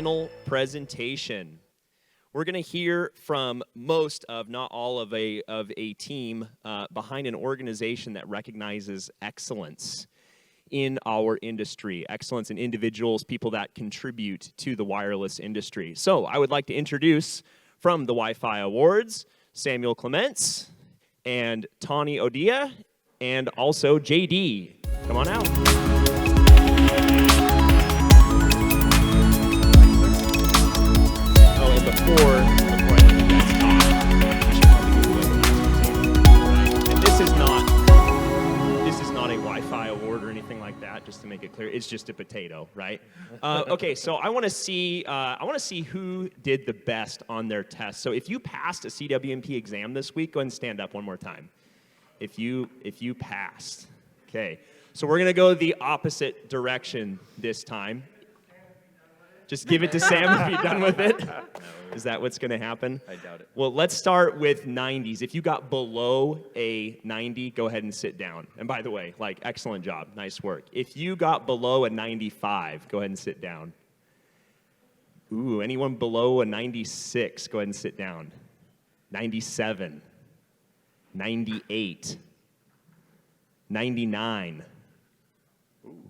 final presentation. We're going to hear from most of, not all of a team behind an organization that recognizes excellence in our industry, excellence in individuals, people that contribute to the wireless industry. So I would like to introduce from the Wi-Fi Awards, Samuel Clements and Tawny Odia, and also JD. Come on out. Oh, and before I let you guys talk, we should probably go over the presentation. And this is not a Wi-Fi award or anything like that, just to make it clear. It's just a potato, right? Okay, so I want to see who did the best on their test. So if you passed a CWNP exam this week, go ahead and stand up one more time. If you passed. Okay. So we're going to go the opposite direction this time. Just give it to Sam if you're done with it. No. Is that what's going to happen? I doubt it. Well, let's start with 90s. If you got below a 90, go ahead and sit down. And by the way, excellent job. Nice work. If you got below a 95, go ahead and sit down. Ooh, anyone below a 96, go ahead and sit down. 97. 98. 99.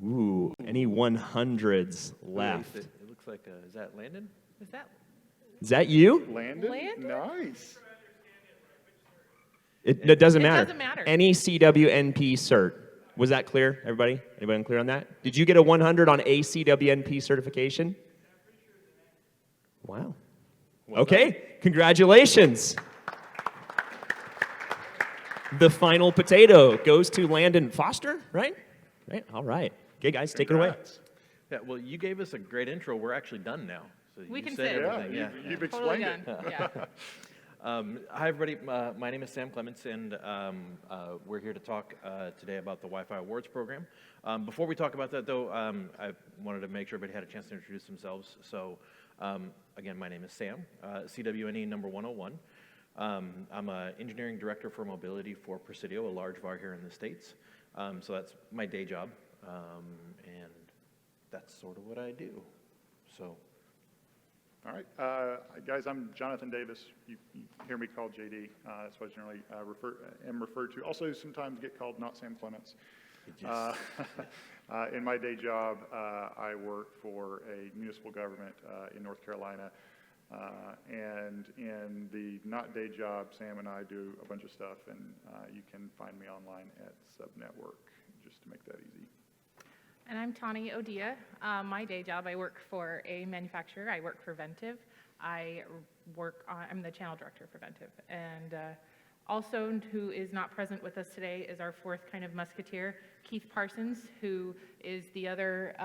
Ooh, any 100s left? It looks like, is that Landon? Is that you? Landon? Nice. It doesn't matter. It doesn't matter. Any CWNP cert. Was that clear, everybody? Anybody clear on that? Did you get a 100 on a CWNP certification? Wow. Okay, congratulations. The final potato goes to Landon Foster, right? Right, all right. Okay, guys, take it away. Yeah, well, you gave us a great intro. We're actually done now. So We you can said sit. everything. Yeah, you've Totally explained done. it. Yeah. Hi, everybody. My name is Sam Clements, and we're here to talk today about the Wi-Fi Awards program. Before we talk about that, though, I wanted to make sure everybody had a chance to introduce themselves. So, again, my name is Sam, CWNE number 101. I'm an engineering director for mobility for Presidio, a large VAR here in the States. So that's my day job, and that's sort of what I do. So. All right, guys, I'm Jonathan Davis. You hear me called JD. That's what I generally am referred to. Also, sometimes get called not Sam Clements. In my day job, I work for a municipal government in North Carolina. And in the not day job, Sam and I do a bunch of stuff, and you can find me online at Subnetwork, just to make that easy. And I'm Tawny Odia. My day job, I work for a manufacturer. I work for Ventive. I'm the channel director for Ventive. And also, who is not present with us today is our fourth kind of musketeer, Keith Parsons, who is the other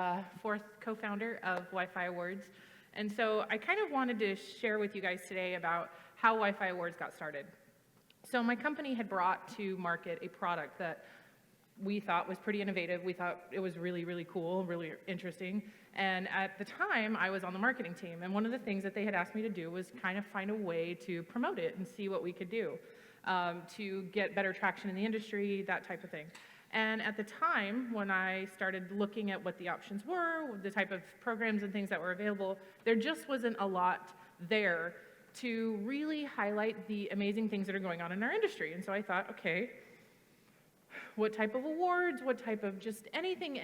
fourth co-founder of Wi-Fi Awards. And so I kind of wanted to share with you guys today about how Wi-Fi Awards got started. So my company had brought to market a product that we thought was pretty innovative. We thought it was really, really cool, really interesting. And at the time, I was on the marketing team. And one of the things that they had asked me to do was kind of find a way to promote it and see what we could do to get better traction in the industry, that type of thing. And at the time, when I started looking at what the options were, the type of programs and things that were available, there just wasn't a lot there to really highlight the amazing things that are going on in our industry. And so I thought, okay, what type of awards, what type of just anything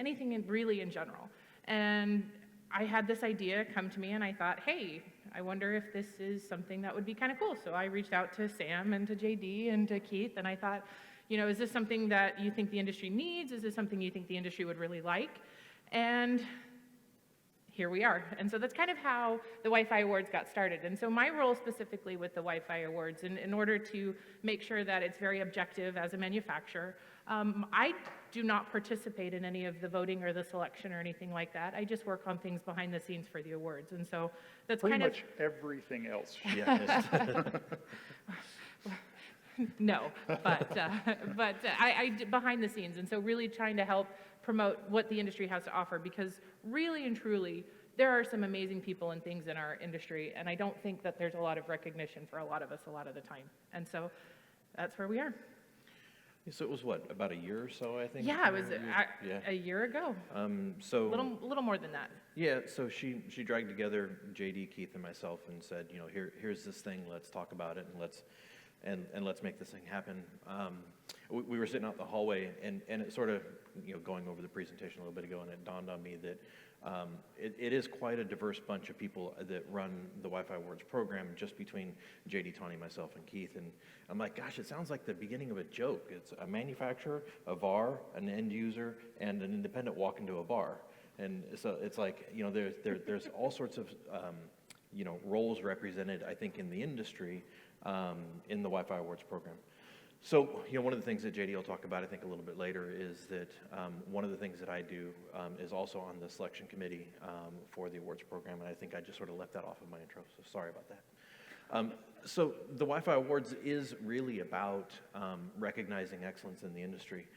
really in general. And I had this idea come to me, and I thought, hey, I wonder if this is something that would be kind of cool. So I reached out to Sam and to JD and to Keith, and I thought, is this something that you think the industry needs? Is this something you think the industry would really like? And here we are. And so that's kind of how the Wi-Fi Awards got started. And so my role specifically with the Wi-Fi Awards, in order to make sure that it's very objective as a manufacturer, I do not participate in any of the voting or the selection or anything like that. I just work on things behind the scenes for the awards. And so that's Pretty kind much everything else. Yeah. No, but I behind the scenes, and so really trying to help promote what the industry has to offer, because really and truly, there are some amazing people and things in our industry, and I don't think that there's a lot of recognition for a lot of us a lot of the time. And so that's where we are. So it was what, about a year or so, I think? Yeah, it was Yeah. a year ago. So. A little more than that. Yeah, so she dragged together JD, Keith, and myself and said, here's this thing, let's talk about it, and let's make this thing happen. We were sitting out in the hallway, and it sort of, going over the presentation a little bit ago, and it dawned on me that it is quite a diverse bunch of people that run the Wi-Fi Awards program, just between JD, Tawny, myself, and Keith. And I'm like, gosh, it sounds like the beginning of a joke. It's a manufacturer, a VAR, an end user, and an independent walk into a bar. And so it's like, there's all sorts of, roles represented, I think, in the industry, in the Wi-Fi Awards program. So, one of the things that JD will talk about, I think, a little bit later is that one of the things that I do is also on the selection committee for the awards program, and I think I just sort of left that off of my intro, so sorry about that. So the Wi-Fi Awards is really about recognizing excellence in the industry.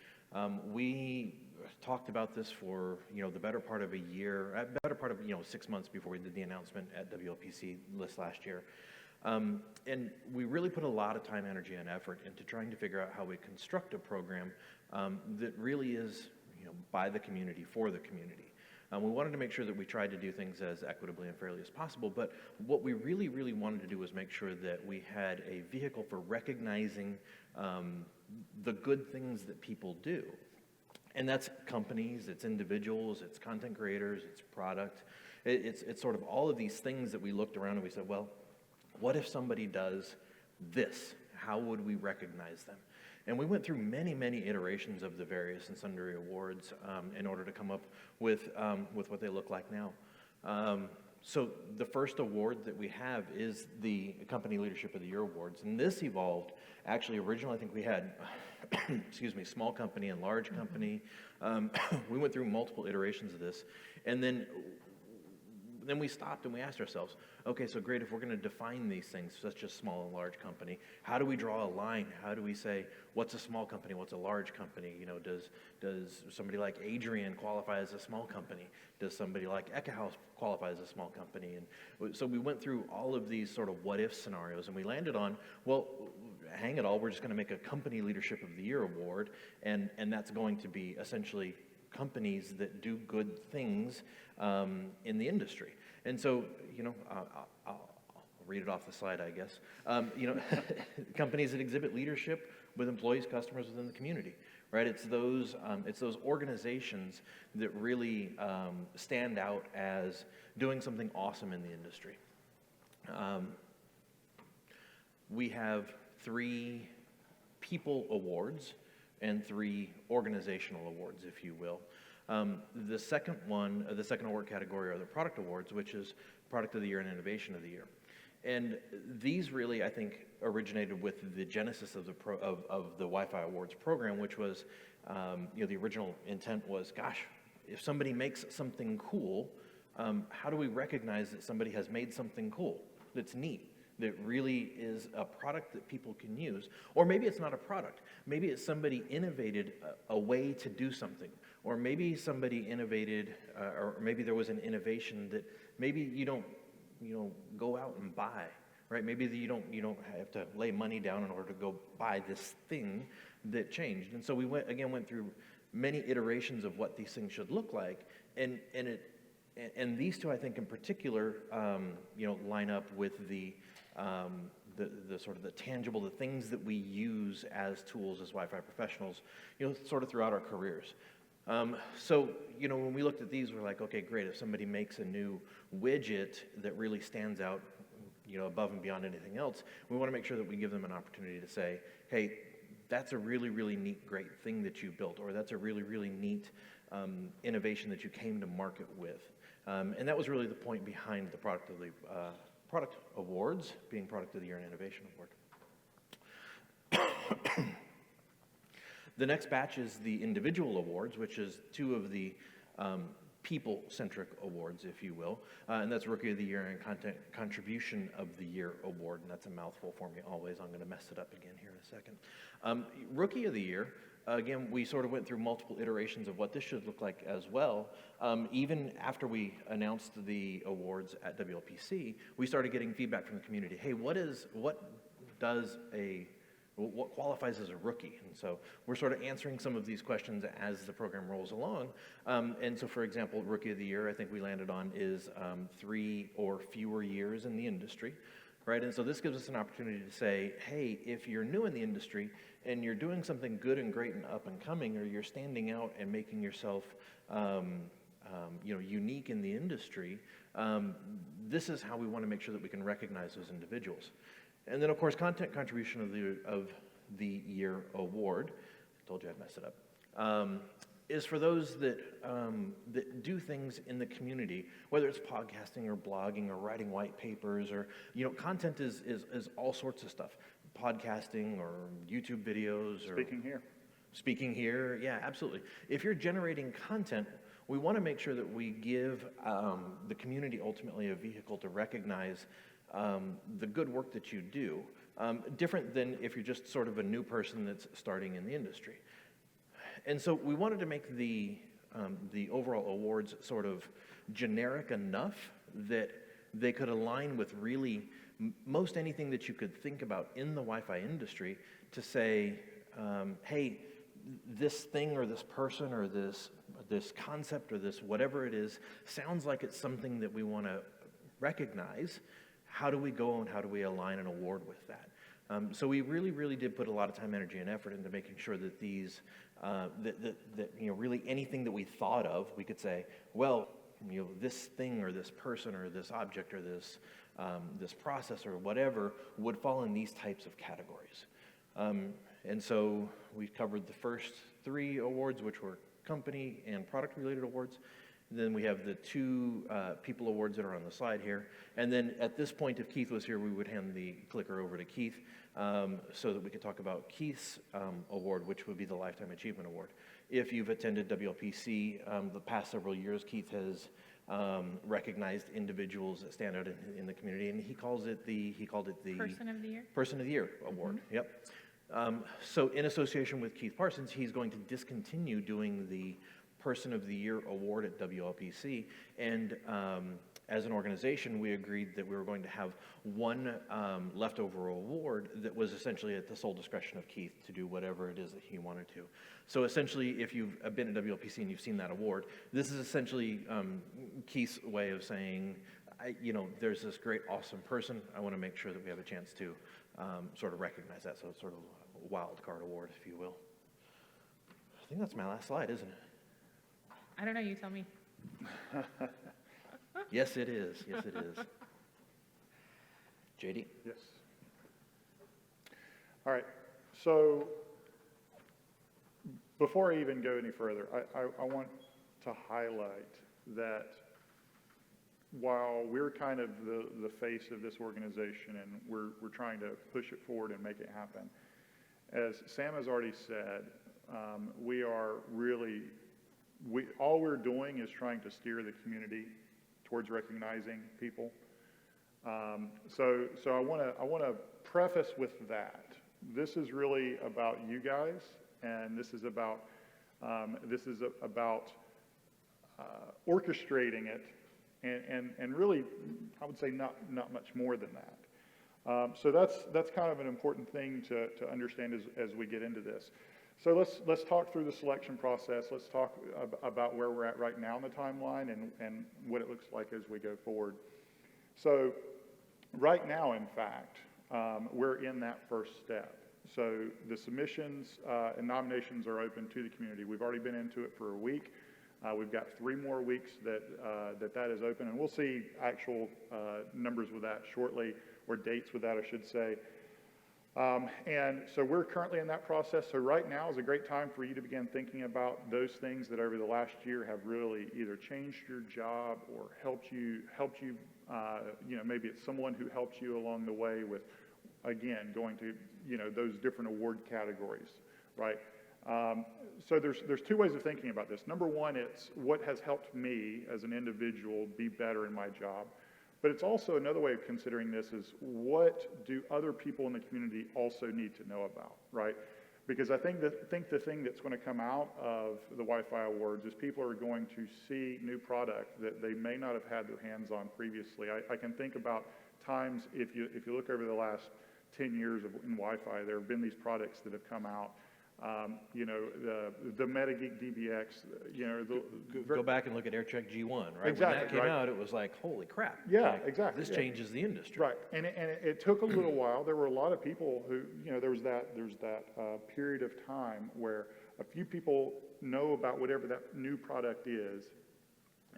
We talked about this for, the better part of a year, better part of, 6 months before we did the announcement at WLPC this last year. And we really put a lot of time, energy, and effort into trying to figure out how we construct a program that really is, by the community, for the community. We wanted to make sure that we tried to do things as equitably and fairly as possible, but what we really, really wanted to do was make sure that we had a vehicle for recognizing the good things that people do. And that's companies, it's individuals, it's content creators, it's product. It's sort of all of these things that we looked around and we said, well, what if somebody does this? How would we recognize them? And we went through many, many iterations of the various and sundry awards in order to come up with what they look like now. So the first award that we have is the Company Leadership of the Year Awards. And this evolved, actually, originally I think we had, small company and large company. We went through multiple iterations of this. And then we stopped and we asked ourselves, okay, so great, if we're going to define these things, such as small and large company, how do we draw a line? How do we say, what's a small company, what's a large company? Does somebody like Adrian qualify as a small company? Does somebody like Ecahouse qualify as a small company? And so we went through all of these sort of what-if scenarios, and we landed on, well, hang it all, we're just going to make a Company Leadership of the Year award, and that's going to be essentially companies that do good things in the industry. And so, I'll read it off the slide, I guess. Companies that exhibit leadership with employees, customers within the community, right? It's those organizations that really stand out as doing something awesome in the industry. We have 3 people awards and 3 organizational awards, if you will. The second award category are the product awards, which is Product of the Year and Innovation of the Year. And these really, I think, originated with the genesis of the Wi-Fi Awards program, which was, the original intent was, gosh, if somebody makes something cool, how do we recognize that somebody has made something cool that's neat, that really is a product that people can use? Or maybe it's not a product. Maybe it's somebody innovated a way to do something. Or maybe somebody innovated, or maybe there was an innovation that maybe you don't go out and buy, right? Maybe you don't have to lay money down in order to go buy this thing that changed. And so we went through many iterations of what these things should look like, and these two, I think, in particular, line up with the sort of the tangible, the things that we use as tools as Wi-Fi professionals, sort of throughout our careers. So, when we looked at these, we're like, okay, great. If somebody makes a new widget that really stands out, above and beyond anything else, we want to make sure that we give them an opportunity to say, hey, that's a really, really neat, great thing that you built, or that's a really, really neat innovation that you came to market with. And that was really the point behind the Product Awards, being Product of the Year and Innovation Award. The next batch is the individual awards, which is 2 of the people-centric awards, if you will. And that's Rookie of the Year and Contribution of the Year award. And that's a mouthful for me always. I'm going to mess it up again here in a second. Rookie of the Year, again, we sort of went through multiple iterations of what this should look like as well. Even after we announced the awards at WLPC, we started getting feedback from the community. Hey, what does a what qualifies as a rookie? And so we're sort of answering some of these questions as the program rolls along. And so, for example, Rookie of the Year, I think we landed on is 3 or fewer years in the industry, right? And so this gives us an opportunity to say, hey, if you're new in the industry and you're doing something good and great and up and coming, or you're standing out and making yourself unique in the industry, this is how we want to make sure that we can recognize those individuals. And then, of course, Content Contribution of the Year Award, I told you I'd mess it up, is for those that do things in the community, whether it's podcasting or blogging or writing white papers, or, content is all sorts of stuff. Podcasting or YouTube videos. Or Speaking here, yeah, absolutely. If you're generating content, we want to make sure that we give the community ultimately a vehicle to recognize the good work that you do, different than if you're just sort of a new person that's starting in the industry. And so we wanted to make the overall awards sort of generic enough that they could align with really most anything that you could think about in the Wi-Fi industry to say, hey, this thing or this person or this concept or this whatever it is sounds like it's something that we want to recognize. How do we go and how do we align an award with that? So we really, really did put a lot of time, energy, and effort into making sure that these, really anything that we thought of, we could say, well, this thing or this person or this object or this process or whatever would fall in these types of categories. And so we covered the first 3 awards, which were company and product-related awards. Then we have the 2 people awards that are on the slide here. And then at this point, if Keith was here, we would hand the clicker over to Keith so that we could talk about Keith's award, which would be the Lifetime Achievement Award. If you've attended WLPC the past several years, Keith has recognized individuals that stand out in the community, and he called it the Person of the Year? Person of the Year Award, Yep. So in association with Keith Parsons, he's going to discontinue doing the Person of the Year Award at WLPC, and as an organization, we agreed that we were going to have one leftover award that was essentially at the sole discretion of Keith to do whatever it is that he wanted to. So essentially, if you've been at WLPC and you've seen that award, this is essentially Keith's way of saying, there's this great, awesome person. I want to make sure that we have a chance to sort of recognize that. So it's sort of a Wildcard Award, if you will. I think that's my last slide, isn't it? I don't know, you tell me. Yes, it is. Yes, it is. JD? Yes. All right. So before I even go any further, I want to highlight that while we're kind of the face of this organization and we're trying to push it forward and make it happen, as Sam has already said, we are really, all we're doing is trying to steer the community towards recognizing people. So I want to preface with that. This is really about you guys, and this is about orchestrating it, and really, I would say not much more than that. So that's kind of an important thing to understand as we get into this. So let's talk through the selection process. Let's talk about where we're at right now in the timeline and what it looks like as we go forward. So right now, in fact, we're in that first step. So the submissions and nominations are open to the community. We've already been into it for a week. We've got 3 more weeks that is open, and we'll see actual numbers with that shortly, or dates with that, I should say. And so we're currently in that process. So right now is a great time for you to begin thinking about those things that over the last year have really either changed your job or helped you, maybe it's someone who helped you along the way with, again, going to, those different award categories, right? So there's 2 ways of thinking about this. Number one, it's what has helped me as an individual be better in my job. But it's also another way of considering this is what do other people in the community also need to know about, right? Because I think the thing that's going to come out of the Wi-Fi Awards is people are going to see new product that they may not have had their hands on previously. I can think about times, if you look over the last 10 years in Wi-Fi, there have been these products that have come out. You know, the MetaGeek DBX, you know, Go back and look at AirCheck G1, right? Exactly, When that came right. out, it was like, holy crap. Yeah, Like, exactly, This yeah. changes the industry. Right, and it took a little while. There were a lot of people who, you know, there's that period of time where a few people know about whatever that new product is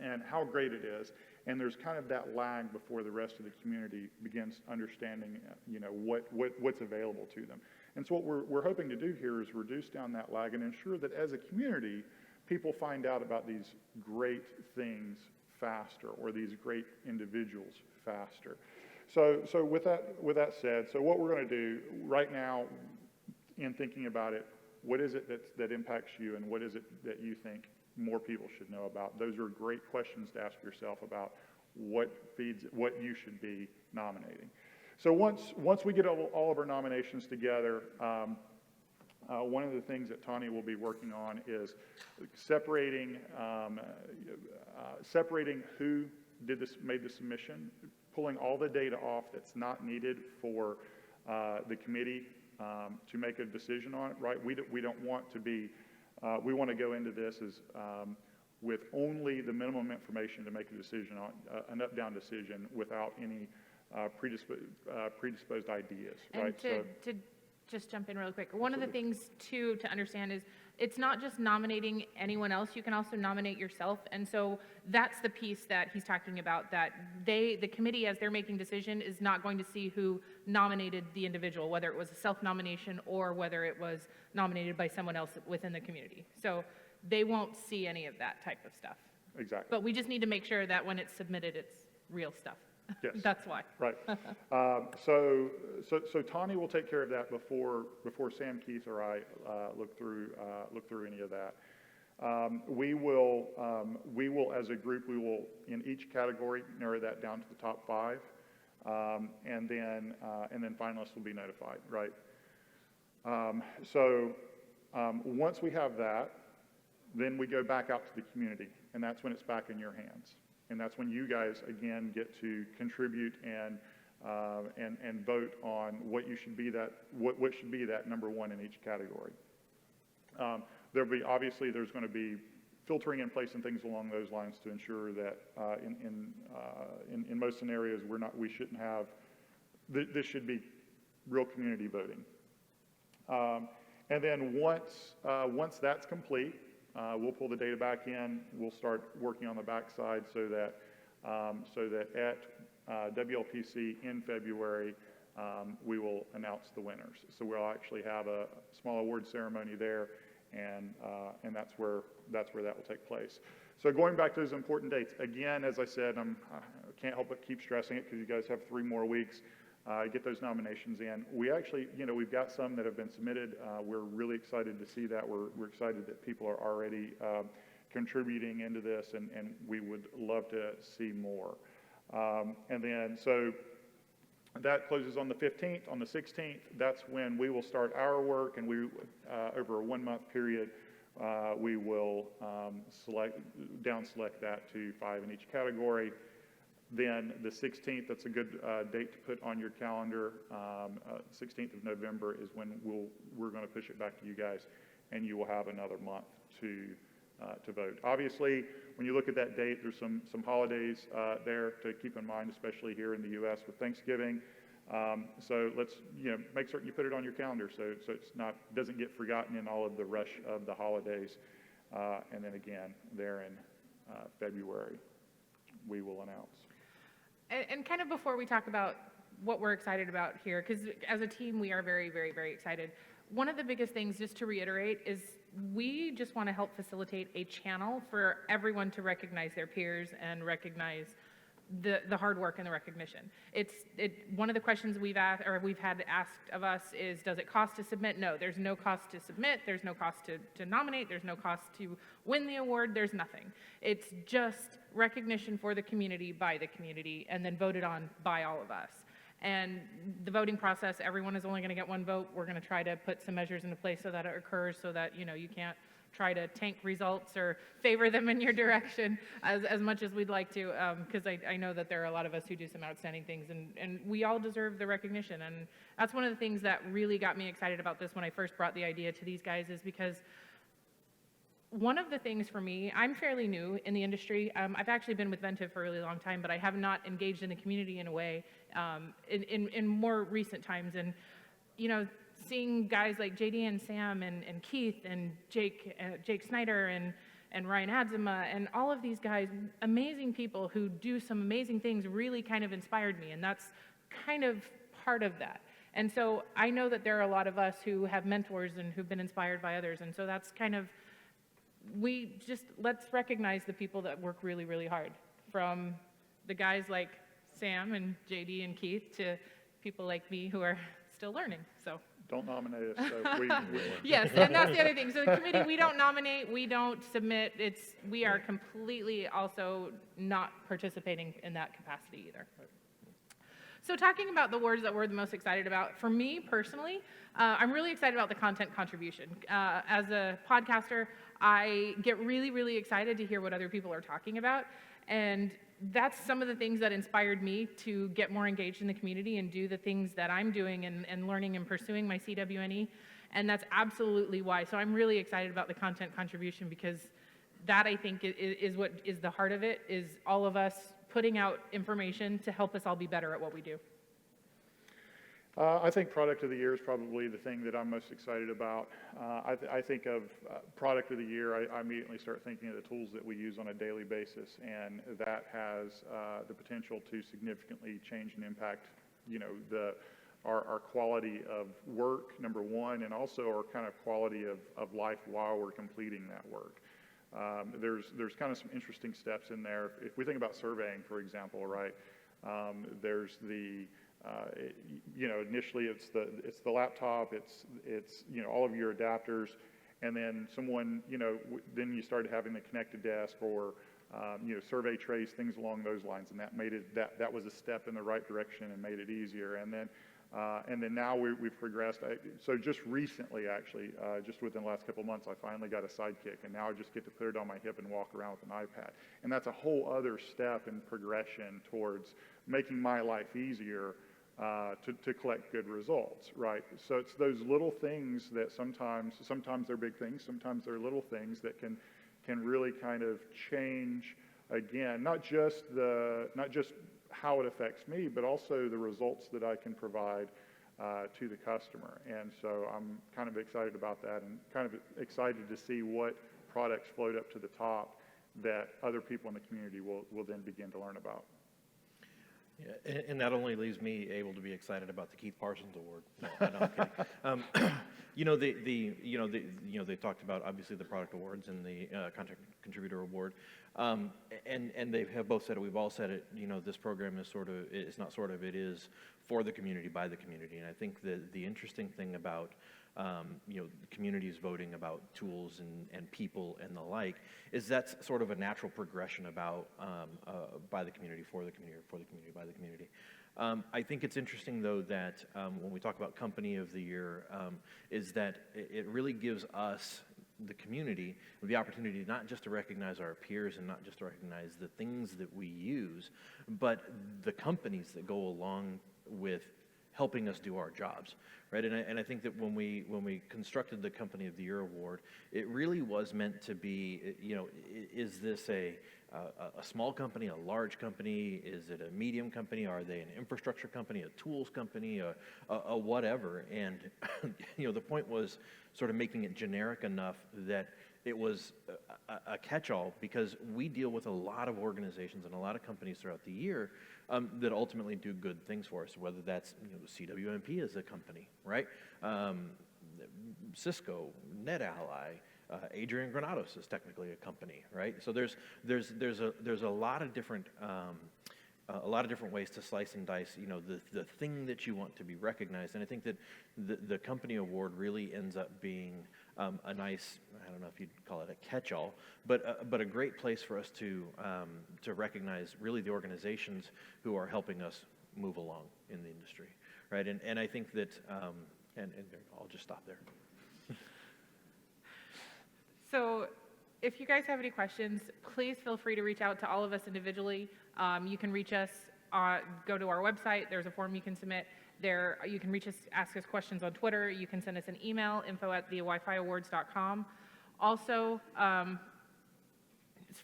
and how great it is, and there's kind of that lag before the rest of the community begins understanding, you know, what's available to them. And so what we're hoping to do here is reduce down that lag and ensure that as a community, people find out about these great things faster, or these great individuals faster. So with that said, so what we're going to do right now in thinking about it, what is it that impacts you, and what is it that you think more people should know about? Those are great questions to ask yourself about what you should be nominating. So once we get all of our nominations together, one of the things that Tani will be working on is separating who made the submission, pulling all the data off that's not needed for the committee to make a decision on it. Right? We don't want to be. We want to go into this as with only the minimum information to make a decision on an up-down decision without any predisposed ideas. And right? to just jump in really quick, one of the things too to understand is it's not just nominating anyone else, you can also nominate yourself. And so that's the piece that he's talking about, that the committee, as they're making decision, is not going to see who nominated the individual, whether it was a self-nomination or whether it was nominated by someone else within the community. So they won't see any of that type of stuff. Exactly. But we just need to make sure that when it's submitted, it's real stuff. Yes. That's why. Right. So Tani will take care of that before Sam, Keith, or I look through any of that. We will, as a group, we will in each category narrow that down to the top 5, and then finalists will be notified. Right. Once we have that, then we go back out to the community, and that's when it's back in your hands. And that's when you guys, again, get to contribute and vote on what should be that number 1 in each category. There'll be, obviously, there's going to be filtering in place and things along those lines to ensure that in most scenarios we shouldn't have, this should be real community voting. And then once that's complete, we'll pull the data back in. We'll start working on the backside so that at WLPC in February, we will announce the winners. So we'll actually have a small award ceremony there, and that's where that will take place. So going back to those important dates, again, as I said, I can't help but keep stressing it because you guys have 3 more weeks. Get those nominations in. We actually, we've got some that have been submitted. We're really excited to see that. We're excited that people are already contributing into this, and we would love to see more. And then, so that closes on the 15th. On the 16th, that's when we will start our work, and we, over a 1-month period, we will down select that to 5 in each category. Then the 16th, that's a good date to put on your calendar. 16th of November is when we're going to push it back to you guys, and you will have another month to vote. Obviously, when you look at that date, there's some holidays there to keep in mind, especially here in the U.S. with Thanksgiving. So let's make certain you put it on your calendar so it's doesn't get forgotten in all of the rush of the holidays. And then again, there in February, we will announce. And kind of before we talk about what we're excited about here, because as a team, we are very, very, very excited. One of the biggest things, just to reiterate, is we just want to help facilitate a channel for everyone to recognize their peers and recognize the hard work and the recognition. One of the questions we've had asked of us is, does it cost to submit? No, there's no cost to submit. There's no cost to nominate. There's no cost to win the award. There's nothing. It's just recognition for the community by the community, and then voted on by all of us. And the voting process, everyone is only going to get 1 vote. We're going to try to put some measures into place so that it occurs, so that you can't try to tank results or favor them in your direction as much as we'd like to, because I know that there are a lot of us who do some outstanding things, and we all deserve the recognition. And that's one of the things that really got me excited about this when I first brought the idea to these guys, is because one of the things for me, I'm fairly new in the industry. I've actually been with Ventive for a really long time, but I have not engaged in the community in a way in more recent times. And, you know, seeing guys like JD and Sam and Keith and Jake Snyder and Ryan Adzema and all of these guys, amazing people who do some amazing things, really kind of inspired me. And that's kind of part of that. And so I know that there are a lot of us who have mentors and who've been inspired by others. And so that's kind of, let's recognize the people that work really, really hard, from the guys like Sam and JD and Keith to people like me who are still learning. So Don't nominate us. So we yes, and that's the other thing. So the committee, we don't nominate, we don't submit. We are completely also not participating in that capacity either. So talking about the awards that we're the most excited about, for me personally, I'm really excited about the content contribution. As a podcaster, I get really, really excited to hear what other people are talking about. And that's some of the things that inspired me to get more engaged in the community and do the things that I'm doing and learning and pursuing my CWNE. And that's absolutely why. So I'm really excited about the content contribution, because that, I think, is what is the heart of it, is all of us putting out information to help us all be better at what we do. I think Product of the Year is probably the thing that I'm most excited about. I think of Product of the Year, I immediately start thinking of the tools that we use on a daily basis, and that has the potential to significantly change and impact, you know, our quality of work, number one, and also our kind of quality of life while we're completing that work. There's kind of some interesting steps in there. If we think about surveying, for example, right? There's the you know, initially it's the laptop, it's you know, all of your adapters, and then someone, you know, then you started having the connected desk or you know, survey trays, things along those lines, and that made it that was a step in the right direction and made it easier. And then now we've progressed. So just recently, actually, just within the last couple of months, I finally got a Sidekick, and now I just get to put it on my hip and walk around with an iPad. And that's a whole other step in progression towards making my life easier to collect good results, right? So it's those little things that sometimes they're big things, sometimes they're little things that can really kind of change, again, not just how it affects me, but also the results that I can provide to the customer. And so I'm kind of excited about that, and kind of excited to see what products float up to the top that other people in the community will then begin to learn about. Yeah, and that only leaves me able to be excited about the Keith Parsons Award. No, I'm kidding. You know, they talked about obviously the product awards and the content contributor award, and they have both said it. We've all said it. You know, this program is it is for the community by the community. And I think the interesting thing about you know, the communities voting about tools and people and the like, is that's sort of a natural progression about by the community, for the community, for the community, by the community. I think it's interesting, though, that when we talk about Company of the Year, is that it really gives us, the community, the opportunity not just to recognize our peers and not just to recognize the things that we use, but the companies that go along with helping us do our jobs, right? And I think that when we constructed the Company of the Year award, it really was meant to be, you know, is this a small company, a large company? Is it a medium company? Are they an infrastructure company, a tools company, a whatever? And you know, the point was sort of making it generic enough that it was a catch-all, because we deal with a lot of organizations and a lot of companies throughout the year that ultimately do good things for us, whether that's, you know, CWNP is a company, right? Cisco, NetAlly, Adrian Granados is technically a company, right? So there's a lot of different ways to slice and dice, you know, the thing that you want to be recognized. And I think that the company award really ends up being a nice, I don't know if you'd call it a catch-all, but a great place for us to recognize really the organizations who are helping us move along in the industry, right? And I think that, and I'll just stop there. So if you guys have any questions, please feel free to reach out to all of us individually. You can reach us, go to our website, there's a form you can submit. There, you can reach us, ask us questions on Twitter. You can send us an email, info@thewifiawards.com. Also,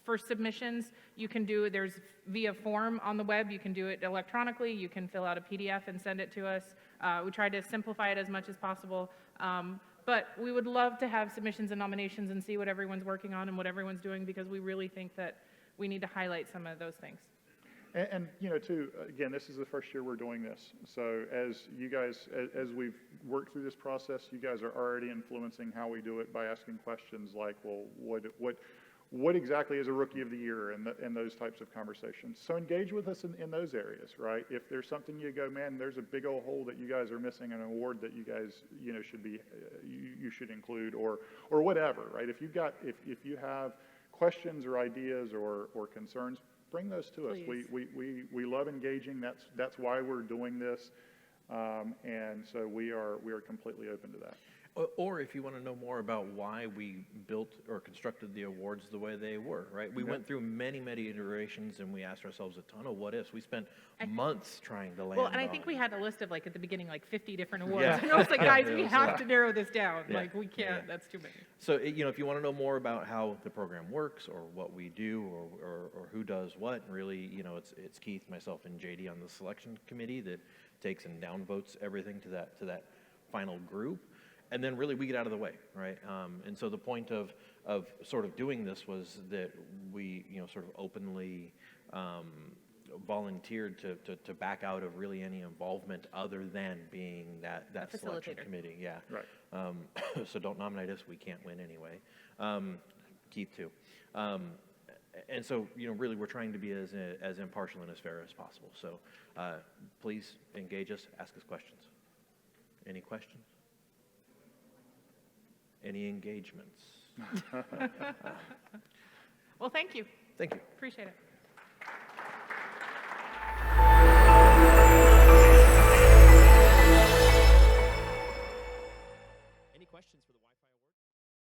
for submissions, you can do, there's via form on the web, you can do it electronically, you can fill out a PDF and send it to us. We try to simplify it as much as possible. But we would love to have submissions and nominations and see what everyone's working on and what everyone's doing, because we really think that we need to highlight some of those things. And you know, too, again, this is the first year we're doing this. So as you guys, as we've worked through this process, you guys are already influencing how we do it by asking questions like, well, what exactly is a Rookie of the Year, and those types of conversations. So engage with us in those areas, right? If there's something you go, man, there's a big old hole that you guys are missing, an award that you guys, you know, should be, you should include, or whatever, right? If you have questions or ideas or concerns, bring those to us. We love engaging. That's why we're doing this, and so we are completely open to that. Or if you want to know more about why we built or constructed the awards the way they were, right? We went through many, many iterations, and we asked ourselves a ton of what ifs. We spent months trying to land. Well, and I think we had a list of, like, at the beginning, like 50 different awards. And I was like, guys, we have to narrow this down. Yeah. Like, we can't, that's too many. So, you know, if you want to know more about how the program works, or what we do, or who does what, really, you know, it's Keith, myself, and JD on the selection committee that takes and downvotes everything to that final group. And then really we get out of the way, right? And so the point of sort of doing this was that we, you know, sort of openly volunteered to back out of really any involvement other than being that selection committee. Yeah. Right. So don't nominate us. We can't win anyway. Keith too. And so, you know, really we're trying to be as impartial and as fair as possible. So please engage us, ask us questions. Any questions? Any engagements? Well, thank you. Thank you. Appreciate it.